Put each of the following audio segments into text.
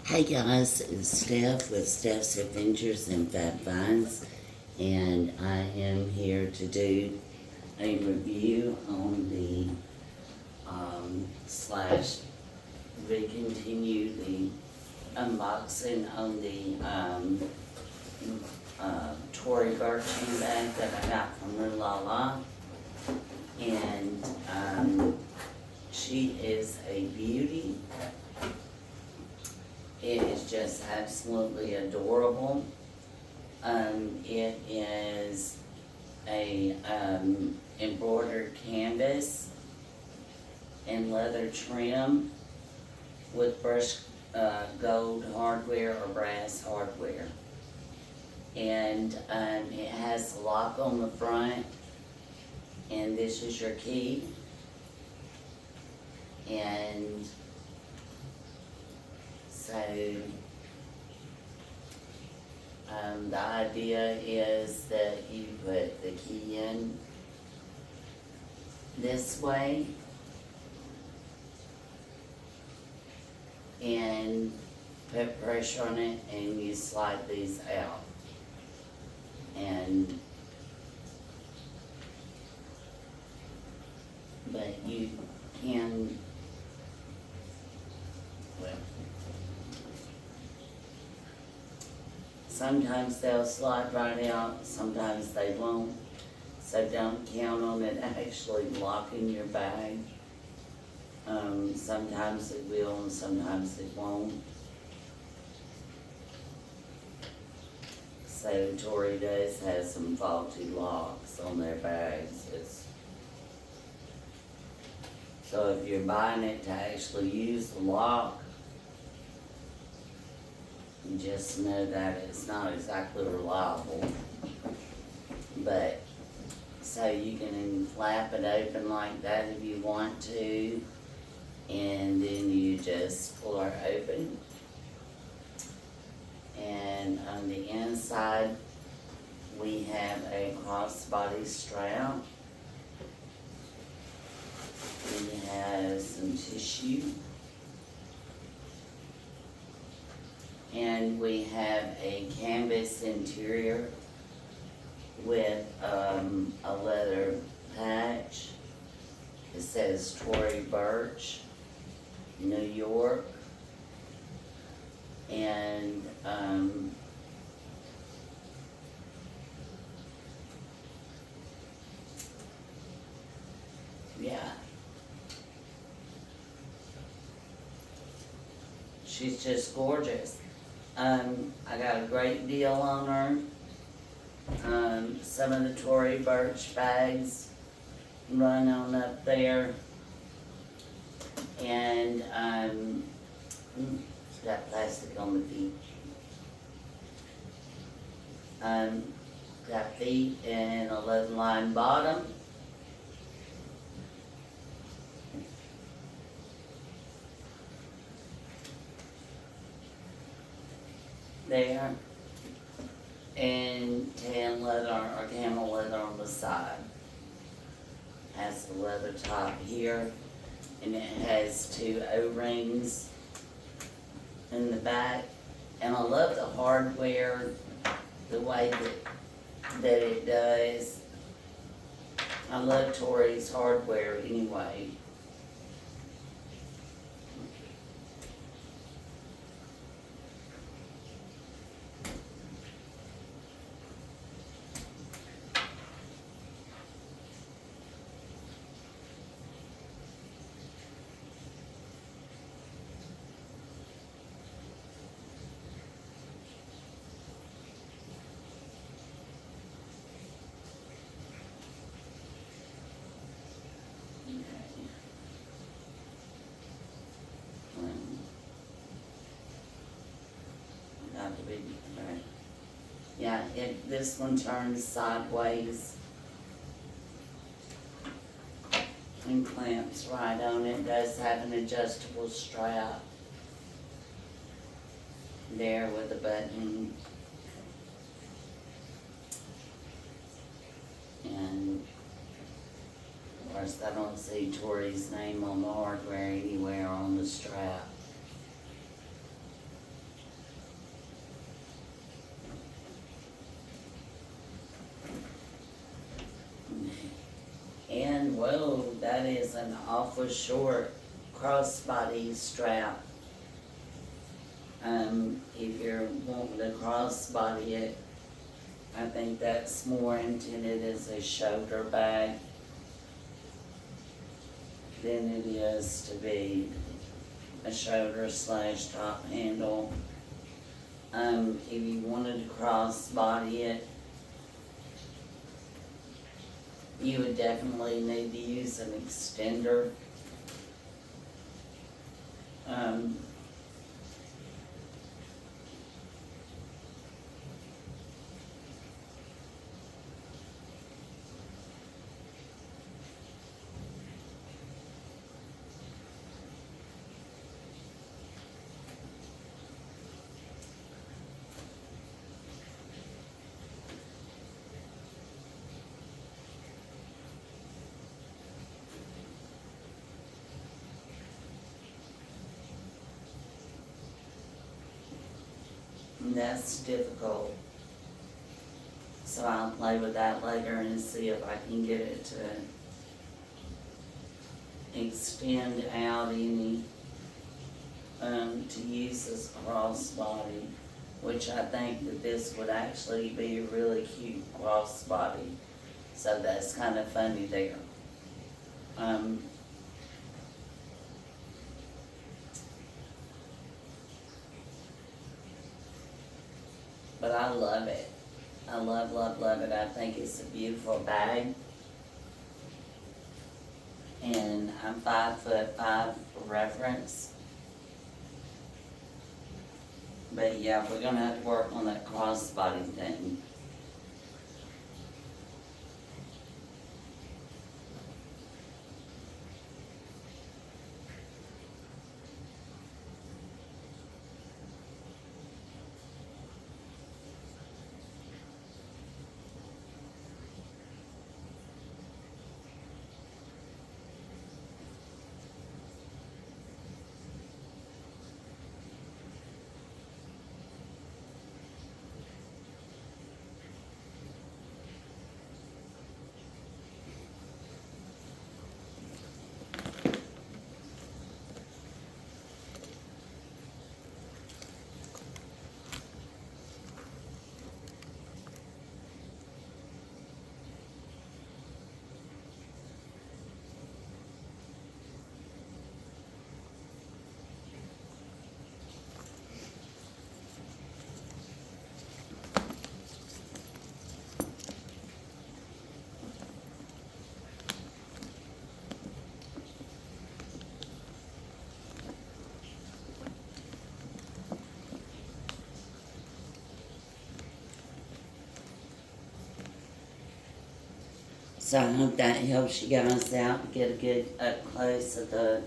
Hey guys, it's Steph with Steph's Adventures in Fab Finds, and I am here to do a review on the slash recontinue the unboxing on the Tory Burch handbag that I got from Rue La La, and she is a beauty. It is just absolutely adorable. It is a embroidered canvas and leather trim with brushed gold hardware or brass hardware. And it has a lock on the front, and this is your key. And so, the idea is that you put the key in this way and put pressure on it, and you slide these out. But you can, well, sometimes they'll slide right out, sometimes they won't. So don't count on it actually locking your bag. Sometimes it will and sometimes it won't. So Tory does have some faulty locks on their bags. So if you're buying it to actually use the lock, just know that it's not exactly reliable. But, so you can flap it open like that if you want to, and then you just pull her open. And on the inside, we have a crossbody strap. We have some tissue. And we have a canvas interior with a leather patch. It says Tory Burch, New York. And yeah. She's just gorgeous. I got a great deal on her. Some of the Tory Burch bags run on up there. And it's got plastic on the feet. Got feet and a leather lined bottom. There, and tan leather or camel leather on the side. Has the leather top here, and it has 2 O-rings in the back. And I love the hardware, the way that it does. I love Tory's hardware anyway. Yeah, this one turns sideways and clamps right on it. It does have an adjustable strap there with a button. And of course I don't see Tory's name on the hardware anywhere on the strap. Whoa, that is an awful short crossbody strap. If you're wanting to crossbody it, I think that's more intended as a shoulder bag than it is to be a shoulder / top handle. If you wanted to crossbody it, you would definitely need to use an extender. And that's difficult. So I'll play with that later and see if I can get it to extend out any, to use as crossbody, which I think that this would actually be a really cute crossbody. So that's kind of funny there. But I love it. I love, love, love it. I think it's a beautiful bag. And I'm 5'5" for reference. But yeah, we're gonna have to work on that crossbody thing. So I hope that helps you guys out, get a good up close of the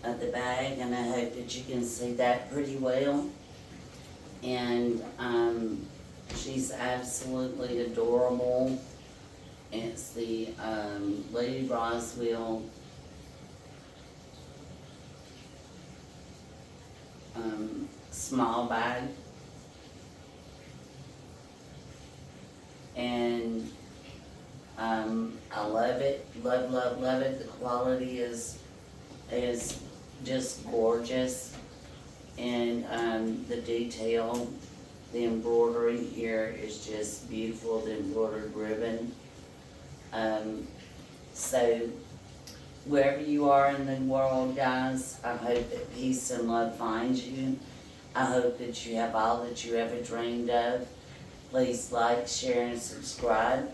bag, and I hope that you can see that pretty well. And she's absolutely adorable. It's the Lady Radziwill small bag. And I love it, love, love, love it. The quality is just gorgeous, and the detail, the embroidery here is just beautiful. The embroidered ribbon. So wherever you are in the world, guys, I hope that peace and love finds you. I hope that you have all that you ever dreamed of. Please like, share, and subscribe.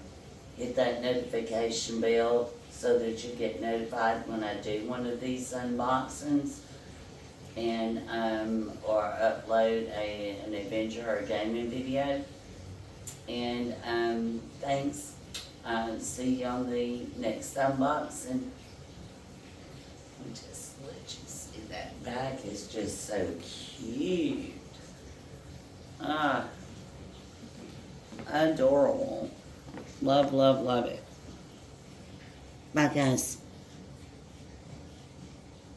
Hit that notification bell so that you get notified when I do one of these unboxings, and or upload an adventure or gaming video. And thanks. See you on the next unboxing. Just let you see that bag is just so cute. Adorable. Love, love, love it. Bye, guys.